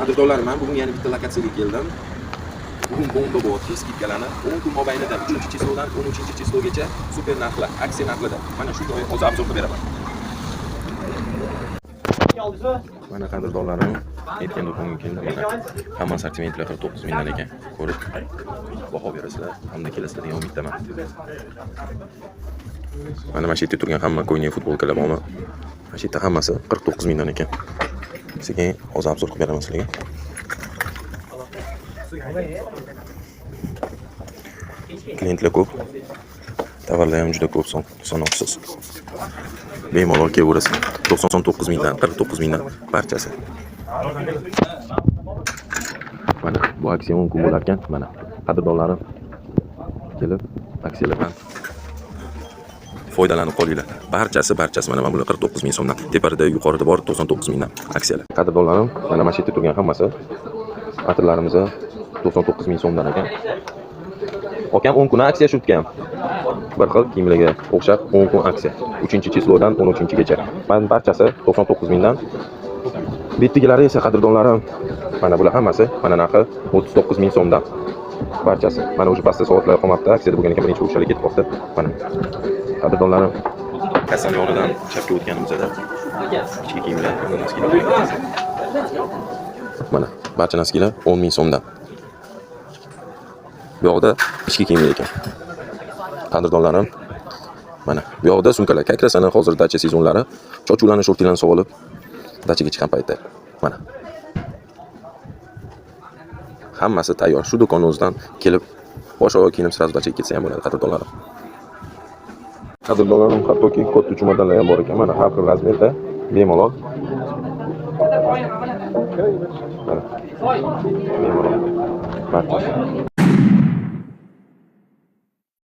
Qadrdonlarim, men bugun yana bitta lokatsiyaga keldim. Bugun bomba bo'lyapti, skidkalarni 10 kun mobaynida 3-chislodan 13-chislagacha super narxlar, aksiya narxlarda. Mana shu joyga hozir obzor qilib beraman. Mana qadrdonlarim, aytgan do'konga keldim. Mana hamma sortimentlar 49 mingdan ekan. Ko'rib baho berasizlar, hamda kelasizlar degan umiddaman. Mana shu yerda turgan hamma ko'yning futbolkalar bormi? Mana shu yerda hammasi 49 mingdan ekan. Sekin hozir obzor qilib beraman sizlarga. Klientlar ko'p, tovarlar ham juda ko'p, sanoqsiz. Bemalol kelaverasiz. 99 mingdan, 49 mingdan barchasi. Mana bu aksiya 10 kun bo'lar ekan. Mana qadrdonlarim kelib aksiyalardan foydalanib qolinglar. Barchasi mana bular 49 ming so'mdan. Tepada, yuqorida bor 99 mingdan aksiyalar. Qadrdonlarim, mana shu yerda turgan hammasi atirlarimiz 99 ming so'mdan ekan. Okam 10 kun aksiya shutgan. Bir xil kiyimlarga o'xshab 10 kun aksiya. 3-chislodan 13-gacha. Men barchasi 99 mingdan. Bittigilari esa qadrdonlarim, mana bular hammasi mana narxi 39 ming so'mdan. Barchasi. Mana o'sha pastda soatlar qolmoqda, aksiyada bo'lgan ekan, birinchi o'shalar ketib qoldi. Mana qadrdonlarim, kassam yonidan chapga o'tganimizda ichki kiyimlar, mana barcha naskilar 10 ming so'mdan. Bu yoqda ichki kiyimlar ekan. Qadrdonlarim, mana bu yoqda sumkalar, kakrasani hozir dacha sezonlari, chochuvlarni, shortilarni sog'ilib dachaga chiqqan paytda. Mana hammasi tayyor. Shu do'kon o'zidan kelib bosh-oyoq kiyinib sirazu dachaga ketsa ham bo'ladi qadrdonlarim. Qadrdonlarim, hattoki katta chumadanlar ham bor ekan. Mana har xil razmerda bemalol. Mana bemalol. Barchasi.